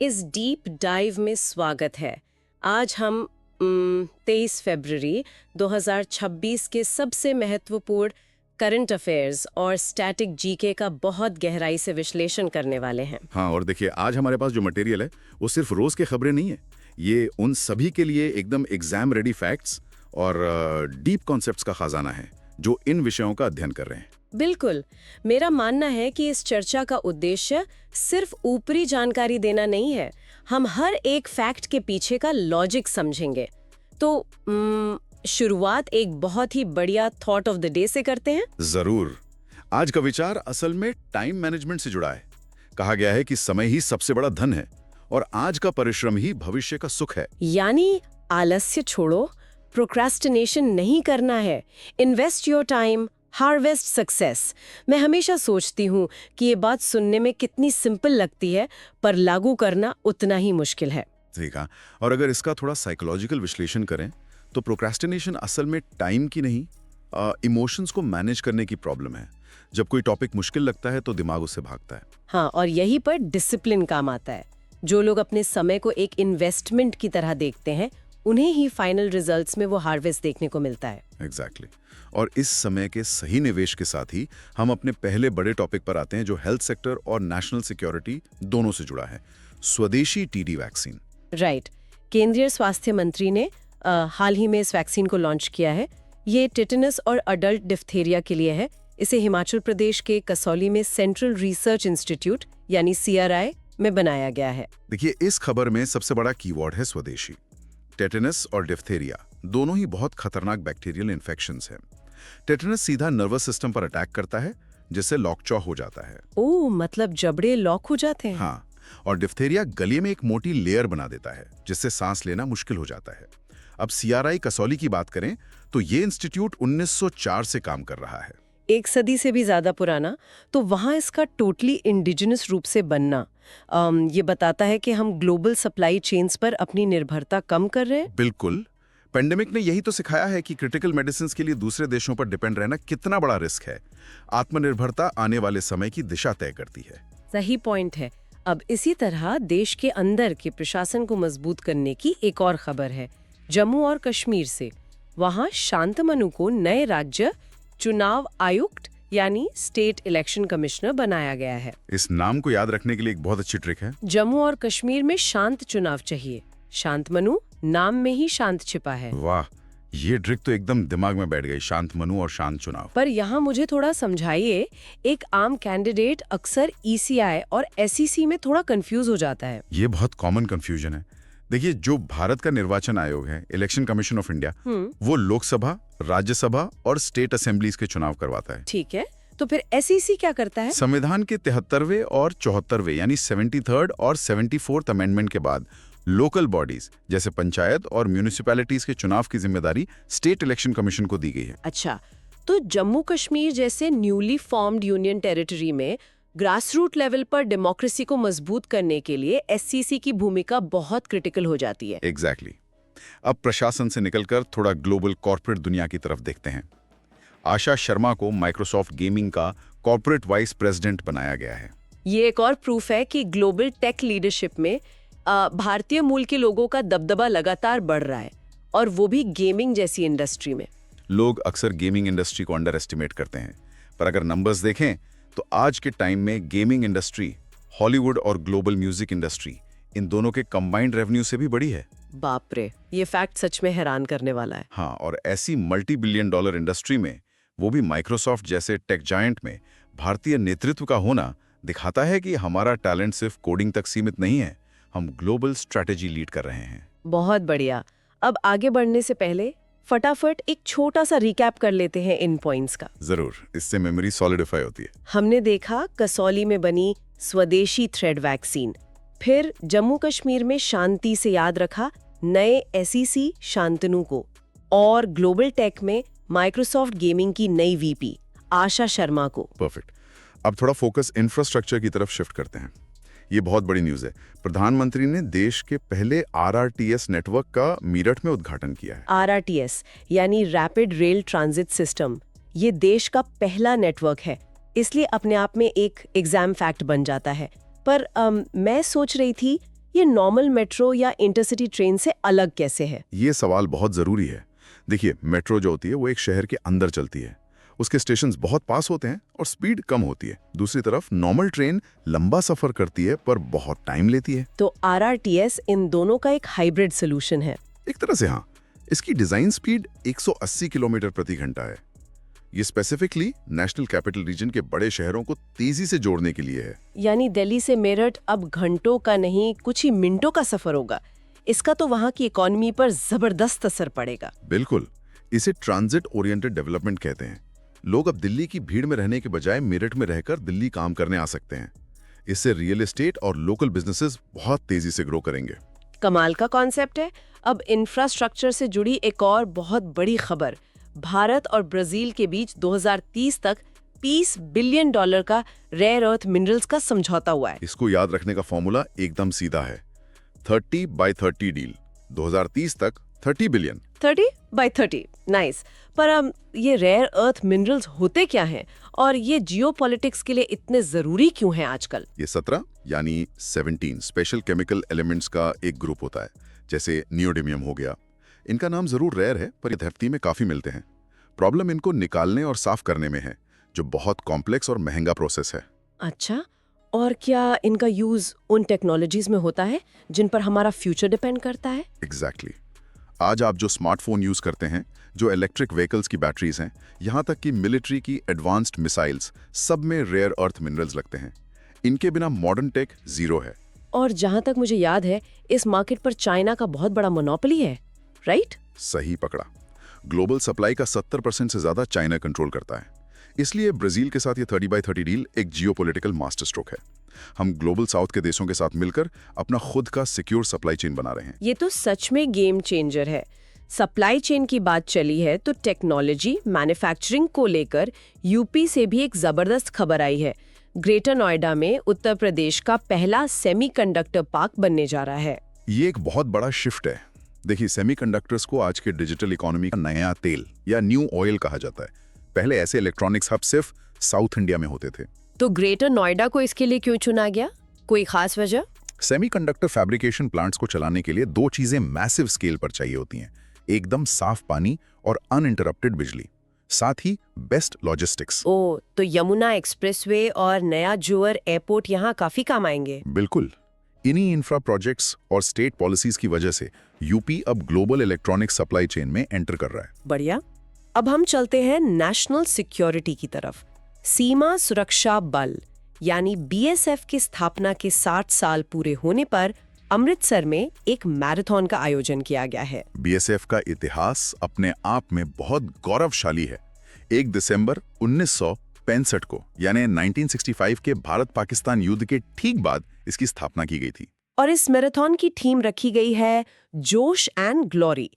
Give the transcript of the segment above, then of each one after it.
इस deep dive में स्वागत है। आज हम 23 फरवरी 2026 के सबसे महत्वपूर्ण करंट अफेयर्स और स्टैटिक जीके का बहुत गहराई से विश्लेषण करने वाले हैं। हाँ, और देखिए आज हमारे पास जो मटेरियल है वो सिर्फ रोज के खबरें नहीं है। ये उन सभी के लिए एकदम एग्जाम रेडी फैक्ट्स और डीप कॉन्सेप्ट्स का खजाना है जो इन विषयों का अध्ययन कर रहे हैं। बिल्कुल, मेरा मानना है कि इस चर्चा का उद्देश्य सिर्फ ऊपरी जानकारी देना नहीं है। हम हर एक फैक्ट के पीछे का लॉजिक समझेंगे। तो शुरुआत एक बहुत ही बढ़िया थॉट ऑफ द डे से करते हैं। जरूर। आज का विचार असल में टाइम मैनेजमेंट से जुड़ा है। कहा गया है कि समय ही सबसे बड़ा धन है और आज का परिश्रम ही भविष्य का सुख है। यानी आलस्य छोड़ो, प्रोक्रेस्टिनेशन नहीं करना है। Invest your time, harvest success. मैं हमेशा सोचती हूँ कि ये बात सुनने में कितनी सिंपल लगती है, पर लागू करना उतना ही मुश्किल है। ठीक है। और अगर इसका थोड़ा साइकोलॉजिकल विश्लेषण करें तो प्रोक्रेस्टिनेशन असल में टाइम की नहीं, इमोशंस को मैनेज करने की प्रॉब्लम है। जब कोई टॉपिक मुश्किल लगता है तो दिमाग उससे भागता है। हाँ, और यही पर डिसिप्लिन काम आता है। जो लोग अपने समय को एक इन्वेस्टमेंट की तरह देखते हैं, उन्हें ही फाइनल रिजल्ट्स में वो हार्वेस्ट देखने को मिलता है। एग्जैक्टली। और इस समय के सही निवेश के साथ ही हम अपने पहले बड़े टॉपिक पर आते हैं जो हेल्थ सेक्टर और नेशनल सिक्योरिटी दोनों से जुड़ा है, स्वदेशी टीडी वैक्सीन। राइट। केंद्रीय स्वास्थ्य मंत्री ने हाल ही में इस वैक्सीन को लॉन्च किया है। ये टिटेनस और अडल्ट डिफ्थेरिया के लिए है। इसे हिमाचल प्रदेश के कसौली में सेंट्रल रिसर्च इंस्टीट्यूट यानी CRI में बनाया गया है। देखिए, इस खबर में सबसे बड़ा कीवर्ड है स्वदेशी। टेटेनस और डिफ्थेरिया दोनों ही बहुत खतरनाक बैक्टीरियल इन्फेक्शंस हैं। टेटेनस सीधा नर्वस सिस्टम पर अटैक करता है, जिससे लॉकचॉ हो जाता है। ओह, मतलब जबड़े लॉक हो जाते हैं। हाँ, और डिफ्थेरिया गले में एक मोटी लेयर बना देता है, जिससे सांस लेना मुश्किल हो जाता है। अब CRI कसौली की बात करें तो ये इंस्टीट्यूट 1904 से काम कर रहा है, 1 सदी से भी ज्यादा पुराना। तो वहाँ इसका टोटली इंडिजिनस रूप से बनना ये बताता है कि हम ग्लोबल सप्लाई चेन्स पर अपनी निर्भरता कम कर रहे हैं। बिल्कुल। पेंडेमिक ने यही तो सिखाया है कि क्रिटिकल मेडिसिन के लिए दूसरे देशों पर डिपेंड रहना कितना बड़ा रिस्क है। आत्मनिर्भरता आने वाले समय की दिशा तय करती है। सही पॉइंट है। अब इसी तरह देश के अंदर के प्रशासन को मजबूत करने की एक और खबर है जम्मू और कश्मीर से। वहाँ शांतमनु को नए राज्य चुनाव आयुक्त यानी स्टेट इलेक्शन कमिश्नर बनाया गया है। इस नाम को याद रखने के लिए एक बहुत अच्छी ट्रिक है। जम्मू और कश्मीर में शांत चुनाव चाहिए। शांतमनु नाम में ही शांत छिपा है। वाह, ये ट्रिक तो एकदम दिमाग में बैठ गई, शांतमनु और शांत चुनाव। पर यहाँ मुझे थोड़ा समझाइए। एक आम कैंडिडेट अक्सर ECI और SEC में थोड़ा कंफ्यूज हो जाता है। ये बहुत कॉमन कंफ्यूजन है। देखिए, जो भारत का निर्वाचन आयोग है, इलेक्शन कमीशन ऑफ इंडिया, वो लोकसभा, राज्यसभा और स्टेट असेंबलीज के चुनाव करवाता है। ठीक है, तो फिर SEC क्या करता है? संविधान के 73वें और 74वें यानी 73rd और 74th अमेंडमेंट के बाद लोकल बॉडीज जैसे पंचायत और म्यूनिसिपैलिटीज के चुनाव की जिम्मेदारी स्टेट इलेक्शन कमीशन को दी गई है। अच्छा, तो जम्मू कश्मीर जैसे न्यूली फॉर्म्ड यूनियन टेरिटरी में ग्रास रूट लेवल पर डेमोक्रेसी को मजबूत करने के लिए SEC की भूमिका बहुत क्रिटिकल हो जाती है। एग्जैक्टली। अब प्रशासन से निकलकर थोड़ा ग्लोबल कॉर्पोरेट दुनिया की तरफ देखते हैं। आशा शर्मा को माइक्रोसॉफ्ट गेमिंग का कॉर्पोरेट वाइस प्रेसिडेंट बनाया गया है। ये एक और प्रूफ है कि ग्लोबल टेक लीडरशिप में भारतीय मूल के लोगों का दबदबा लगातार बढ़ रहा है, और वो भी गेमिंग जैसी इंडस्ट्री में। लोग अक्सर गेमिंग इंडस्ट्री को अंडर एस्टिमेट करते हैं, पर अगर नंबर्स देखें तो आज के टाइम में गेमिंग इंडस्ट्री हॉलीवुड और ग्लोबल म्यूजिक इंडस्ट्री इन दोनों के कंबाइंड रेवेन्यू से भी बड़ी है। बाप रे, ये फैक्ट सच में हैरान करने वाला है। हाँ, और ऐसी मल्टी बिलियन डॉलर इंडस्ट्री में, वो भी माइक्रोसॉफ्ट जैसे टेक जायंट में, भारतीय नेतृत्व का होना दिखाता है कि हमारा टैलेंट सिर्फ कोडिंग तक सीमित नहीं है, हम ग्लोबल स्ट्रैटेजी लीड कर रहे हैं। बहुत बढ़िया। अब आगे बढ़ने से पहले फटाफट एक छोटा सा रिकैप कर लेते हैं इन पॉइंट्स का। जरूर, इससे मेमोरी सॉलिडिफाई होती है। हमने देखा कसौली में बनी स्वदेशी थ्रेड वैक्सीन, फिर जम्मू कश्मीर में शांति से याद रखा नए SEC शांतनु को, और ग्लोबल टेक में माइक्रोसॉफ्ट गेमिंग की नई VP आशा शर्मा को। परफेक्ट। अब थोड़ा फोकस इंफ्रास्ट्रक्चर की तरफ शिफ्ट करते हैं। ये बहुत बड़ी न्यूज़ है। प्रधानमंत्री ने देश के पहले RRTS नेटवर्क का मीरठ में उद्घाटन किया है। RRTS यानी रैपिड रेल ट्रांजिट सिस्टम, ये देश का पहला नेटवर्क है, इसलिए अपने आप में एक एग्जाम फैक्ट बन जाता है। पर मैं सोच रही थी ये नॉर्मल मेट्रो या इंटरसिटी ट्रेन से अलग कैसे है? ये सवाल बहुत ज़रूरी है। देखिए, मेट्रो जो होती है वो एक शहर के अंदर चलती है, उसके स्टेशंस बहुत पास होते हैं और स्पीड कम होती है। दूसरी तरफ नॉर्मल ट्रेन लंबा सफ़र करती है पर बहुत टाइम लेती है। तो आरआरटीएस इन दोनों का एक हाइब्रिड सोल्यूशन है। एक तरह से हाँ। इसकी डिज़ाइन स्पीड 180 किलोमीटर प्रति घंटा है। ये स्पेसिफिकली नेशनल कैपिटल रीजन के बड़े शहरों को तेजी से जोड़ने के लिए है। यानी दिल्ली से मेरठ अब घंटों का नहीं, कुछ ही मिनटों का सफर होगा। इसका तो वहाँ की इकोनॉमी पर जबरदस्त असर पड़ेगा। बिल्कुल, इसे ट्रांजिट ओरिएंटेड डेवलपमेंट कहते हैं। लोग अब दिल्ली की भीड़ में रहने के बजाय मेरठ में रहकर दिल्ली काम करने आ सकते हैं। इससे रियल एस्टेट और लोकल बिजनेसेस बहुत तेजी से ग्रो करेंगे। कमाल का कॉन्सेप्ट है। अब इंफ्रास्ट्रक्चर से जुड़ी एक और बहुत बड़ी खबर। भारत और ब्राजील के बीच 2030 तक $20 बिलियन का रेयर अर्थ मिनरल्स का समझौता हुआ है। इसको याद रखने का फॉर्मूला एकदम सीधा है। 30/30 डील। 2030 तक 30 बिलियन। 30/30 नाइस। पर ये रेयर अर्थ मिनरल्स होते क्या हैं और ये जियोपॉलिटिक्स के लिए इतने जरूरी क्यों हैं आजकल? ये 17 यानी 17 स्पेशल केमिकल एलिमेंट्स का एक ग्रुप होता है, जैसे नियोडिमियम हो गया। इनका नाम जरूर रेयर है पर ये धरती में काफी मिलते हैं। प्रॉब्लम इनको निकालने और साफ करने में है, जो बहुत कॉम्प्लेक्स और महंगा प्रोसेस है। अच्छा, और क्या इनका यूज उन टेक्नोलॉजीज में होता है जिन पर हमारा फ्यूचर डिपेंड करता है? एग्जैक्टली। आज आप जो स्मार्टफोन यूज करते हैं, जो इलेक्ट्रिक व्हीकल्स की बैटरीज हैं, यहाँ तक कि मिलिट्री की एडवांस्ड मिसाइल्स, सब में रेयर अर्थ मिनरल्स लगते हैं। इनके बिना मॉडर्न टेक जीरो है। और जहां तक मुझे याद है, इस मार्केट पर चाइना का बहुत बड़ा मोनोपोली है, राइट? सही पकड़ा। ग्लोबल सप्लाई का 70% से ज्यादा चाइना कंट्रोल करता है। इसलिए ब्राजील के साथ ये 30/30 डील एक जियोपॉलिटिकल मास्टर स्ट्रोक है। हम ग्लोबल साउथ के देशों के साथ मिलकर अपना खुद का सिक्योर सप्लाई चेन बना रहे हैं। ये तो सच में गेम चेंजर है। सप्लाई चेन की बात चली है तो टेक्नोलॉजी मैन्युफैक्चरिंग को लेकर यूपी से भी एक जबरदस्त खबर आई है। ग्रेटर नोएडा में उत्तर प्रदेश का पहला सेमीकंडक्टर पार्क बनने जा रहा है। ये एक बहुत बड़ा शिफ्ट है। देखिए, सेमीकंडक्टर्स को आज के डिजिटल इकोनॉमी का नया तेल या न्यू ऑयल कहा जाता है। पहले ऐसे इलेक्ट्रॉनिक्स हब सिर्फ साउथ इंडिया में होते थे। तो ग्रेटर नोएडा को इसके लिए क्यों चुना गया? कोई खास वजह? सेमीकंडक्टर फैब्रिकेशन प्लांट्स को चलाने के लिए दो चीजें मैसिव स्केल पर चाहिए होती हैं, एकदम साफ पानी और अनइंटरप्टेड बिजली, साथ ही बेस्ट लॉजिस्टिक्स। ओ, तो यमुना एक्सप्रेसवे और नया जोअर एयरपोर्ट यहाँ काफी काम आएंगे। बिल्कुल। इन्हीं इंफ्रा प्रोजेक्ट्स और स्टेट पॉलिसीज की वजह से यूपी अब ग्लोबल इलेक्ट्रॉनिक सप्लाई चेन में एंटर कर रहा है। बढ़िया। अब हम चलते हैं नेशनल सिक्योरिटी की तरफ। सीमा सुरक्षा बल यानी बीएसएफ की स्थापना के 60 साल पूरे होने पर अमृतसर में एक मैराथन का आयोजन किया गया है। बीएसएफ का इतिहास अपने आप में बहुत गौरवशाली है। 1 दिसंबर 1965 को यानी 1965 के भारत पाकिस्तान युद्ध के ठीक बाद इसकी स्थापना की गई थी। और इस मैराथन की थीम रखी गई है जोश एंड ग्लोरी।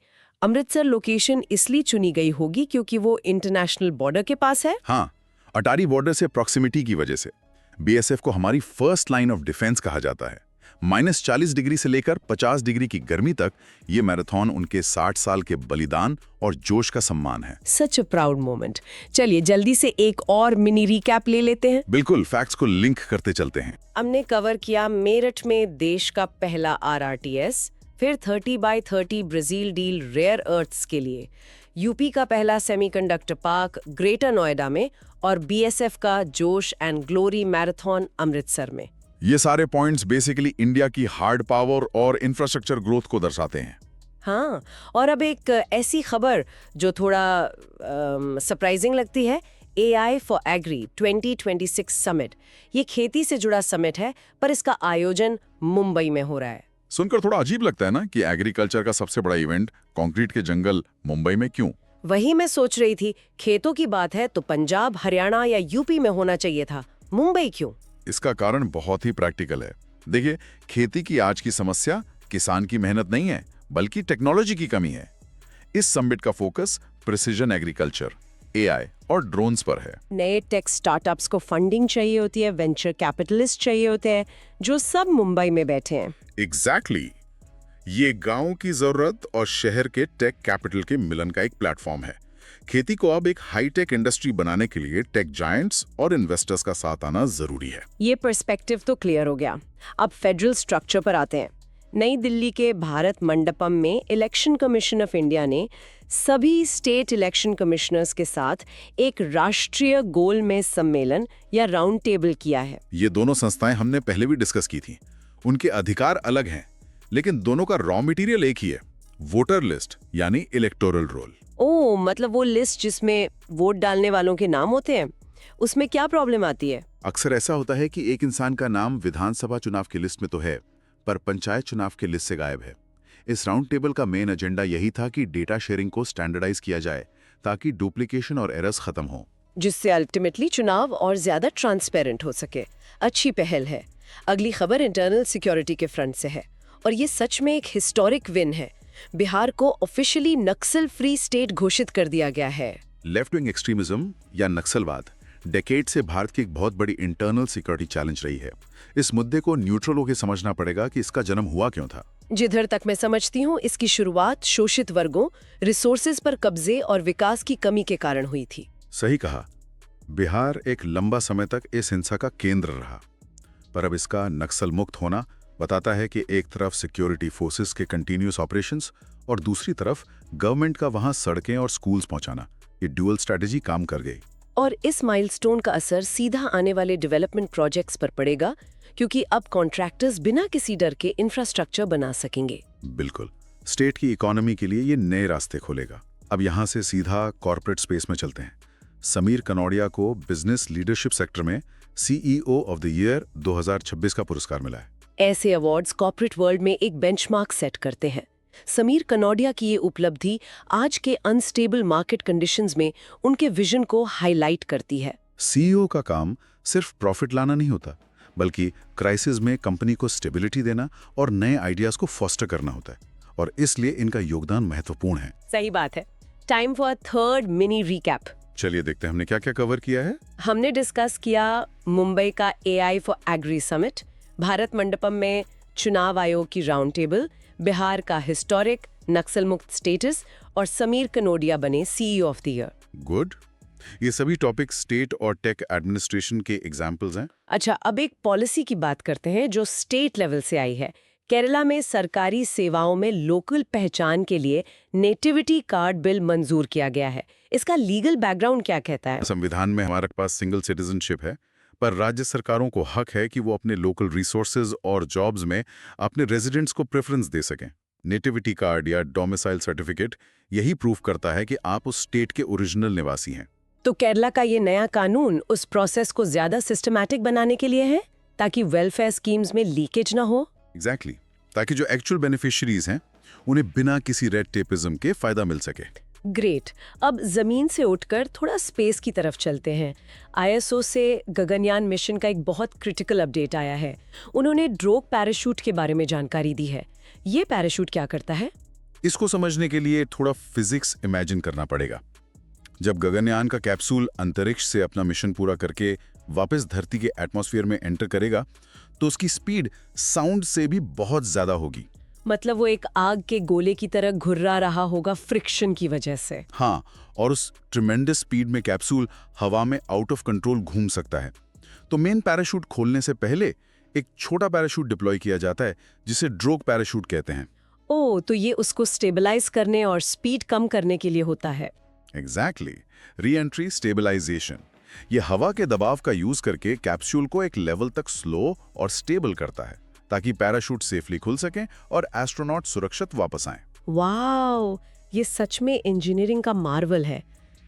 अमृतसर लोकेशन इसलिए चुनी गई होगी क्योंकि वो इंटरनेशनल बॉर्डर के पास है। हाँ, अटारी बॉर्डर से प्रॉक्सिमिटी की वजह से बीएसएफ को हमारी फर्स्ट लाइन ऑफ डिफेंस कहा जाता है। -40 डिग्री से लेकर 50 डिग्री की गर्मी तक ये मैराथन उनके 60 साल के बलिदान और जोश का सम्मान है। सच अ प्राउड मोमेंट। चलिए जल्दी से एक और मिनी रिकैप ले लेते हैं। बिल्कुल, फैक्ट्स को लिंक करते चलते हैं। हमने कवर किया मेरठ में देश का पहला आरआरटीएस, फिर 30/30 ब्राजील डील रेयर अर्थ्स के लिए, यूपी का पहला सेमीकंडक्टर पार्क ग्रेटर नोएडा में और बीएसएफ का जोश एंड ग्लोरी मैराथन अमृतसर में। ये सारे पॉइंट्स बेसिकली इंडिया की हार्ड पावर और इंफ्रास्ट्रक्चर ग्रोथ को दर्शाते हैं। हाँ, और अब एक ऐसी खबर जो थोड़ा सरप्राइजिंग लगती है, AI फॉर एग्री 2026 समिट। ये खेती से जुड़ा समिट है पर इसका आयोजन मुंबई में हो रहा है। सुनकर थोड़ा अजीब लगता है ना कि एग्रीकल्चर का सबसे बड़ा इवेंट कंक्रीट के जंगल मुंबई में क्यों? वही मैं सोच रही थी, खेतों की बात है तो पंजाब, हरियाणा या यूपी में होना चाहिए था, मुंबई क्यों? इसका कारण बहुत ही प्रैक्टिकल है। देखिए, खेती की आज की समस्या किसान की मेहनत नहीं है बल्कि टेक्नोलॉजी की कमी है। इस समिट का फोकस प्रिसिजन एग्रीकल्चर, AI और ड्रोन्स पर है। नए टेक स्टार्टअप्स को फंडिंग चाहिए होती है, वेंचर कैपिटलिस्ट चाहिए होते हैं, जो सब मुंबई में बैठे हैं। एग्जैक्टली। ये गांव की जरूरत और शहर के टेक कैपिटल के मिलन का एक प्लेटफॉर्म है। खेती को अब एक हाईटेक इंडस्ट्री बनाने के लिए टेक जायंट्स और इन्वेस्टर्स का साथ आना जरूरी है। ये पर्सपेक्टिव तो क्लियर हो गया। अब फेडरल स्ट्रक्चर पर आते हैं। नई दिल्ली के भारत मंडपम में इलेक्शन कमीशन ऑफ इंडिया ने सभी स्टेट इलेक्शन कमिश्नर्स के साथ एक राष्ट्रीय गोलमेज सम्मेलन या राउंड टेबल किया है। ये दोनों संस्थाएं हमने पहले भी डिस्कस की थी। उनके अधिकार अलग हैं, लेकिन दोनों का रॉ मटेरियल एक ही है, वोटर लिस्ट यानी इलेक्टोरल रोल। ओह, मतलब वो लिस्ट जिसमें वोट डालने वालों के नाम होते हैं, उसमें क्या प्रॉब्लम आती है? अक्सर ऐसा होता है कि एक इंसान का नाम विधानसभा चुनाव की लिस्ट में तो है, पर पंचायत चुनाव की लिस्ट से गायब है। इस राउंड टेबल का मेन एजेंडा यही था कि डेटा शेयरिंग को स्टैंडर्डाइज किया जाए ताकि डुप्लीकेशन और एरर्स खत्म हो, जिससे अल्टीमेटली चुनाव और ज्यादा ट्रांसपेरेंट हो सके। अच्छी पहल है। अगली खबर इंटरनल सिक्योरिटी के फ्रंट से है और ये सच में एक हिस्टोरिक विन है। बिहार को ऑफिशियली नक्सल फ्री स्टेट घोषित कर दिया गया है। लेफ्ट विंग एक्सट्रीमिज्म या नक्सलवाद डेकेड से भारत की एक बहुत बड़ी इंटरनल सिक्योरिटी चैलेंज रही है। इस मुद्दे को न्यूट्रल होकर समझना पड़ेगा कि इसका जन्म हुआ क्यों था। जिधर तक मैं समझती हूँ, इसकी शुरुआत शोषित वर्गों, रिसोर्सेज पर कब्जे और विकास की कमी के कारण हुई थी। सही कहा। बिहार एक लंबा समय तक इस हिंसा का केंद्र रहा, पर अब इसका नक्सल मुक्त होना बताता है कि एक तरफ सिक्योरिटी फोर्सेस के कंटिन्यूअस ऑपरेशंस और दूसरी तरफ गवर्नमेंट का वहां सड़कें और स्कूल्स पहुंचाना, ये ड्यूअल स्ट्रेटेजी काम कर गई। और इस माइलस्टोन का असर सीधा आने वाले डेवलपमेंट प्रोजेक्ट्स पर पड़ेगा, क्योंकि अब कॉन्ट्रैक्टर्स बिना किसी डर के इंफ्रास्ट्रक्चर बना सकेंगे। बिल्कुल, स्टेट की इकोनॉमी के लिए ये नए रास्ते खोलेगा। अब यहाँ से सीधा कॉर्पोरेट स्पेस में चलते हैं। समीर कनौडिया को बिजनेस लीडरशिप सेक्टर में CEO ऑफ द ईयर 2026 का पुरस्कार मिला है। ऐसे अवार्ड्स कॉर्पोरेट वर्ल्ड में एक बेंचमार्क सेट करते हैं। समीर कनौडिया की ये उपलब्धि आज के अनस्टेबल मार्केट कंडीशंस में उनके विजन को हाईलाइट करती है। CEO का काम सिर्फ प्रॉफिट लाना नहीं होता, बल्कि क्राइसिस में कंपनी को स्टेबिलिटी देना और नए आइडियाज को फॉस्टर करना होता है, और इसलिए इनका योगदान महत्वपूर्ण है। सही बात है। Time for third mini recap. चलिए देखते हैं हमने क्या क्या कवर किया है। हमने डिस्कस किया मुंबई का AI for agri summit, Bharat Mandapam में चुनाव आयोग की राउंड टेबल, बिहार का हिस्टोरिक नक्सल मुक्त स्टेटस और समीर कनौडिया बने CEO of the year. Good. ये सभी टॉपिक स्टेट और टेक एडमिनिस्ट्रेशन के एग्जाम्पल्स हैं। अच्छा, अब एक पॉलिसी की बात करते हैं जो स्टेट लेवल से आई है। केरला में सरकारी सेवाओं में लोकल पहचान के लिए नेटिविटी कार्ड बिल मंजूर किया गया है। इसका लीगल बैकग्राउंड क्या कहता है? संविधान में हमारे पास सिंगल सिटीजनशिप है, पर राज्य सरकारों को हक है कि वो अपने लोकल रिसोर्सेज और जॉब्स में अपने रेजिडेंट्स को प्रेफरेंस दे सकें। नेटिविटी कार्ड या डोमिसाइल सर्टिफिकेट यही प्रूफ करता है कि आप उस स्टेट के ओरिजिनल निवासी हैं। तो केरला का ये नया कानून उस प्रोसेस को ज्यादा सिस्टमैटिक बनाने के लिए है, ताकि वेलफेयर स्कीम्स में लीकेज ना हो। एग्जैक्टली, ताकि जो एक्चुअल बेनिफिशियरीज हैं उन्हें बिना किसी रेड टेपिज्म के फायदा मिल सके। ग्रेट। अब जमीन से उठकर थोड़ा स्पेस की तरफ चलते हैं। ISO से गगनयान मिशन का एक बहुत क्रिटिकल अपडेट आया है। उन्होंने ड्रोग पैराशूट के बारे में जानकारी दी है। ये पैराशूट क्या करता है? इसको समझने के लिए थोड़ा फिजिक्स इमेजिन करना पड़ेगा। जब गगनयान का कैप्सूल अंतरिक्ष से अपना मिशन पूरा करके वापस धरती के एटमॉस्फेयर में एंटर करेगा, तो उसकी स्पीड साउंड से भी बहुत ज्यादा होगी। मतलब वो एक आग के गोले की तरह घुर्रा रहा होगा फ्रिक्शन की वजह से। हाँ, और उस ट्रिमेंडस स्पीड में कैप्सूल हवा में आउट ऑफ कंट्रोल घूम सकता है। तो मेन पैराशूट खोलने से पहले एक छोटा पैराशूट डिप्लॉय किया जाता है, जिसे ड्रोग पैराशूट कहते हैं। ओह, तो ये उसको स्टेबलाइज करने और स्पीड कम करने के लिए होता है। Exactly, re entry stabilization. ये हवा के दबाव का यूज करके कैप्सूल को एक लेवल तक स्लो और स्टेबल करता है, ताकि पैराशूट सेफली खुल सके और एस्ट्रोनॉट सुरक्षित वापस आएं। वाओ, ये सच में इंजीनियरिंग का मार्वल है।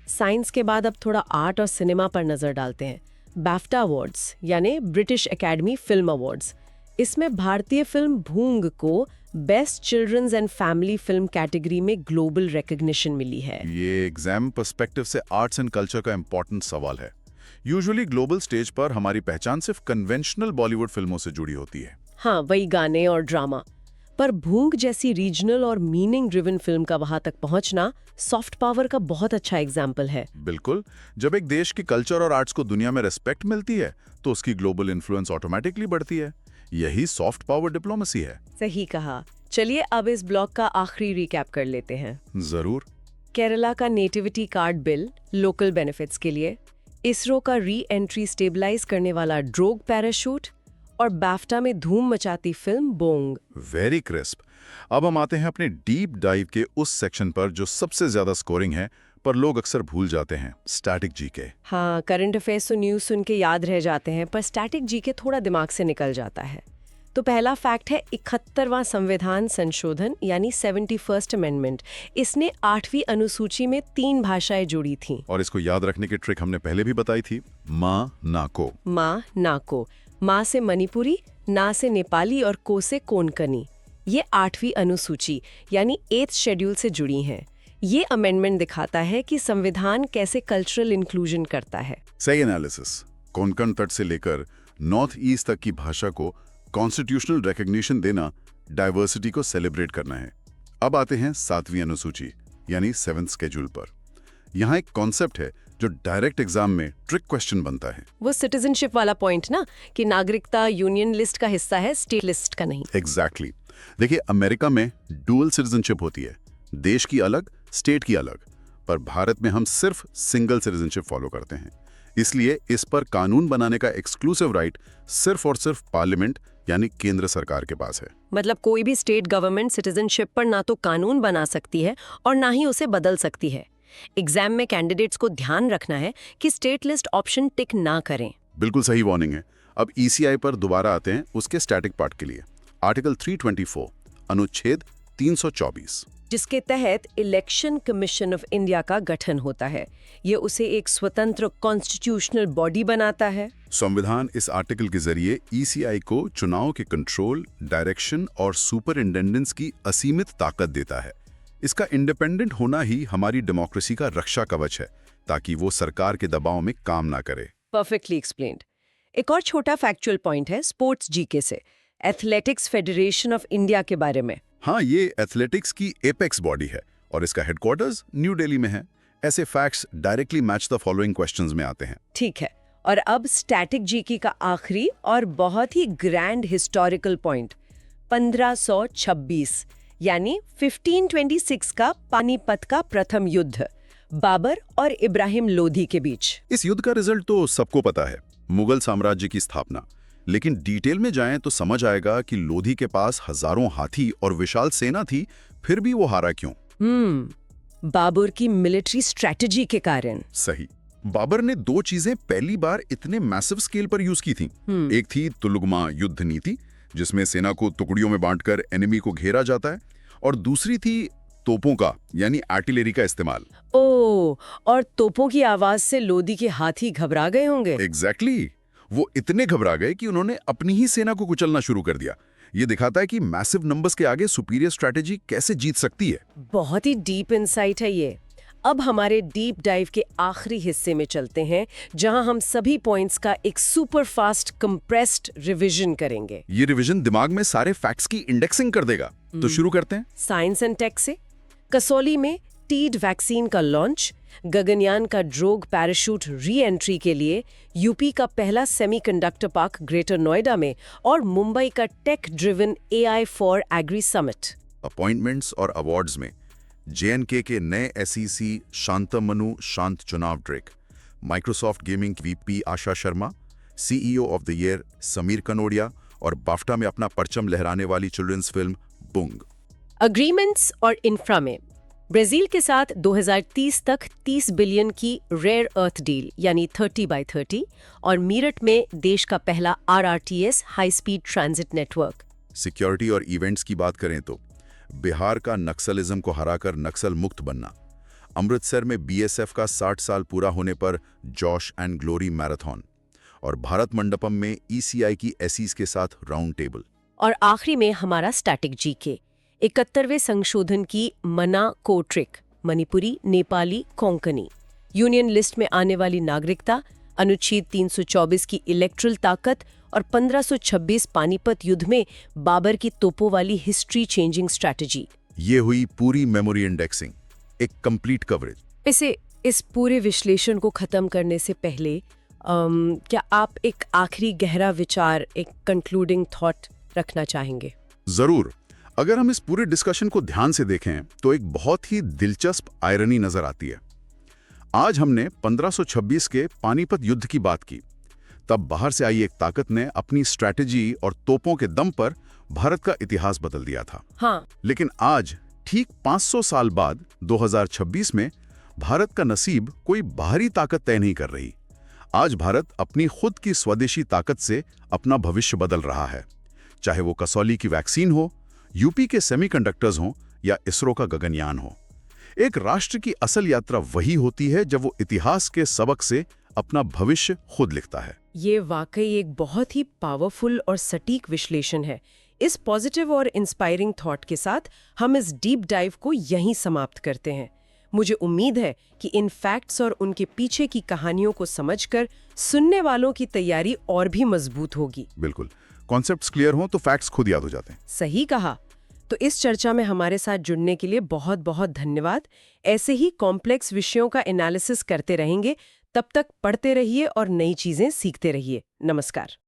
साइंस के बाद अब थोड़ा आर्ट और सिनेमा पर नजर डालते हैं। BAFTA अवार्ड्स यानी ब्रिटिश एकेडमी फिल्म अवार्ड्स, इसमें भारतीय फिल्म भूंग को best children's and family film category में ग्लोबल रिकॉग्निशन मिली है। ये एग्जाम पर्सपेक्टिव से आर्ट्स एंड कल्चर का इंपॉर्टेंट सवाल है। यूजुअली ग्लोबल स्टेज पर हमारी पहचान सिर्फ कन्वेंशनल बॉलीवुड फिल्मों से जुड़ी होती है। हाँ, वही गाने और ड्रामा। पर भूंग जैसी रीजनल और मीनिंग ड्रिवन फिल्म का वहां तक पहुंचना सॉफ्ट पावर का बहुत अच्छा एग्जाम्पल है। बिल्कुल, जब एक देश की कल्चर और आर्ट्स को दुनिया में रिस्पेक्ट मिलती है, तो उसकी ग्लोबल इन्फ्लुएंस ऑटोमेटिकली बढ़ती है। यही सॉफ्ट पावर डिप्लोमेसी है। सही कहा। चलिए अब इस ब्लॉग का आखिरी रिकैप कर लेते हैं। जरूर। केरला का nativity card bill local benefits के लिए, इसरो का री एंट्री स्टेबलाइज करने वाला ड्रोग पैराशूट और बाफ्टा में धूम मचाती फिल्म बोंग। Very crisp. अब हम आते हैं अपने डीप डाइव के उस सेक्शन पर जो सबसे ज्यादा स्कोरिंग है, पर लोग अक्सर भूल जाते हैं, स्टैटिक जीके। हाँ, करंट अफेयर्स तो न्यूज़ सुन के याद रह जाते हैं, पर स्टैटिक जीके थोड़ा दिमाग से निकल जाता है। तो पहला फैक्ट है 71वां संविधान संशोधन यानी 71st अमेंडमेंट। इसने 8वीं अनुसूची में 3 भाषाएं जोड़ी थीं। और इसको याद रखने की ट्रिक हमने पहले भी बताई थी, माँ ना को। माँ ना को, माँ से मणिपुरी, ना से नेपाली और को से कोंकणी। ये 8वीं अनुसूची यानी 8th शेड्यूल से जुड़ी हैं। ये अमेंडमेंट दिखाता है कि संविधान कैसे कल्चरल इंक्लूजन करता है। सही एनालिसिस। कोंकण तट से लेकर नॉर्थ ईस्ट तक की भाषा को कॉन्स्टिट्यूशनल रिकॉग्निशन देना, डाइवर्सिटी को सेलिब्रेट करना है। अब आते हैं 7वीं अनुसूची यानी 7th शेड्यूल पर। यहाँ एक कॉन्सेप्ट है जो डायरेक्ट एग्जाम में ट्रिक क्वेश्चन बनता है। वो सिटीजनशिप वाला पॉइंट ना, कि नागरिकता यूनियन लिस्ट का हिस्सा है, स्टेट लिस्ट का नहीं। एग्जैक्टली। देखिए, अमेरिका में डुअल सिटीजनशिप होती है, देश की अलग, स्टेट की अलग, पर भारत में हम सिर्फ सिंगल सिटीजनशिप फॉलो करते हैं। इसलिए इस पर कानून बनाने का एक्सक्लूसिव राइट सिर्फ और सिर्फ पार्लियामेंट यानी केंद्र सरकार के पास है। मतलब कोई भी स्टेट गवर्नमेंट सिटीजनशिप पर ना तो कानून बना सकती है और ना ही उसे बदल सकती है। एग्जाम में कैंडिडेट्स को ध्यान रखना है कि स्टेट लिस्ट ऑप्शन टिक ना करें। बिल्कुल सही वार्निंग है। अब ईसीआई पर दोबारा आते हैं उसके स्टैटिक पार्ट के लिए। आर्टिकल 324 अनुच्छेद 324, जिसके तहत इलेक्शन कमीशन ऑफ इंडिया का गठन होता है। ये उसे एक स्वतंत्र कॉन्स्टिट्यूशनल बॉडी बनाता है। संविधान इस आर्टिकल के जरिए ईसीआई को चुनाव के कंट्रोल, डायरेक्शन और सुपरिटेंडेंस की असीमित ताकत देता है। इसका इंडिपेंडेंट होना ही हमारी डेमोक्रेसी का रक्षा कवच है, ताकि वो सरकार के दबाव में काम ना करे। Perfectly explained. एक और छोटा फैक्चुअल पॉइंट है स्पोर्ट्स जीके से, एथलेटिक्स फेडरेशन ऑफ इंडिया के बारे में। हाँ, ये एथलेटिक्स की एपेक्स बॉडी है और इसका हेडक्वार्टर्स न्यू दिल्ली में है। ऐसे facts directly match the following questions में आते हैं। ठीक है, और अब स्टैटिक जीके का आखिरी और बहुत ही ग्रैंड हिस्टोरिकल पॉइंट, 1526 यानी 1526 का पानीपत का प्रथम युद्ध, बाबर और इब्राहिम लोधी के बीच। इस युद्ध का रिजल्ट तो सबको पता है, मुगल साम्राज्य की स्थापना। लेकिन डिटेल में जाएं तो समझ आएगा कि लोधी के पास हजारों हाथी और विशाल सेना थी, फिर भी वो हारा क्यों? बाबर की मिलिट्री स्ट्रेटजी के कारण। सही। बाबर ने 2 चीजें पहली बार इतने मैसिव स्केल पर यूज की थी। एक थी तुलुगमा युद्ध नीति, जिसमें सेना को टुकड़ियों में बांटकर एनिमी को घेरा जाता है, और दूसरी थी तोपों का यानी आर्टिलरी का इस्तेमाल। और तोपों की आवाज से लोधी के हाथी घबरा गए होंगे। एग्जैक्टली। वो इतने घबरा गए कि उन्होंने अपनी ही सेना को कुचलना शुरू कर दिया। ये दिखाता है कि मैसिव नंबर्स के आगे सुपीरियर स्ट्रेटेजी कैसे जीत सकती है। बहुत ही डीप इंसाइट है ये। अब हमारे डीप डाइव के आखिरी हिस्से में चलते हैं, जहां हम सभी पॉइंट्स का एक सुपर फास्ट कंप्रेस्ड रिवीजन करेंगे। ये रिवीजन दिमाग में सारे फैक्ट्स की इंडेक्सिंग कर देगा। तो शुरू करते हैं साइंस एंड टेक से। कसौली में टीड वैक्सीन का लॉन्च, गगनयान का ड्रोग पैराशूट री एंट्री के लिए, यूपी का पहला सेमीकंडक्टर पार्क ग्रेटर नोएडा में, और मुंबई का tech driven AI for agri summit. Appointments और अवार्ड्स में JNK के नए SEC शांतमनु शांत चुनाव ड्रेक, Microsoft gaming VP Asha Sharma, CEO of the year Sameer Kanodia, और बाफ्टा में अपना परचम लहराने वाली चिल्ड्रंस फिल्म बुंग। अग्रीमेंट्स और इंफ्रा में ब्राजील के साथ 2030 तक 30 बिलियन की रेयर अर्थ डील यानी 30x30, और मीरठ में देश का पहला RRTS high speed transit network. Security और इवेंट्स की बात करें तो बिहार का नक्सलिज्म को हराकर नक्सल मुक्त बनना, अमृतसर में BSF का 60 साल पूरा होने पर जॉश एंड ग्लोरी मैराथन, और भारत मंडपम में ECI की एसीज के साथ राउंड टेबल। और आखिरी में हमारा स्टैटिक जीके, 71वें संशोधन की मना को trick, Manipuri, Nepali, Konkani, union list में आने वाली नागरिकता, अनुच्छेद 324 की इलेक्ट्रल ताकत, और 1526 पानीपत युद्ध में बाबर की तोपों वाली हिस्ट्री चेंजिंग स्ट्रैटेजी। ये हुई पूरी मेमोरी इंडेक्सिंग, एक कंप्लीट कवरेज। इस पूरे विश्लेषण को खत्म करने से पहले क्या आप एक आखिरी गहरा विचार, एक कंक्लूडिंग थॉट रखना चाहेंगे? जरूर। अगर हम इस पूरे डिस्कशन को ध्यान से देखें तो एक बहुत ही दिलचस्प आयरनी नजर आती है। आज हमने 1526 के पानीपत युद्ध की बात की, तब बाहर से आई एक ताकत ने अपनी स्ट्रैटेजी और तोपों के दम पर भारत का इतिहास बदल दिया था। हाँ, लेकिन आज ठीक 500 साल बाद 2026 में भारत का नसीब कोई बाहरी ताकत तय नहीं कर रही। आज भारत अपनी खुद की स्वदेशी ताकत से अपना भविष्य बदल रहा है। चाहे वो कसौली की वैक्सीन हो, यूपी के सेमीकंडक्टर्स हों या इसरो का गगनयान हो। एक राष्ट्र की असल यात्रा वही होती है जब वो इतिहास के सबक से अपना भविष्य खुद लिखता है। ये वाकई एक बहुत ही पावरफुल और सटीक विश्लेषण है। इस पॉजिटिव और इंस्पायरिंग थॉट के साथ हम इस डीप डाइव को यहीं समाप्त करते हैं। मुझे उम्मीद है कि इन फैक्ट्स और उनके पीछे की कहानियों को समझकर सुनने वालों की तैयारी और भी मजबूत होगी। बिल्कुल, कॉन्सेप्ट्स क्लियर हों तो फैक्ट्स खुद याद हो जाते हैं। सही कहा। तो इस चर्चा में हमारे साथ जुड़ने के लिए बहुत बहुत धन्यवाद। ऐसे ही कॉम्प्लेक्स विषयों का एनालिसिस करते रहेंगे। तब तक पढ़ते रहिए और नई चीजें सीखते रहिए। नमस्कार।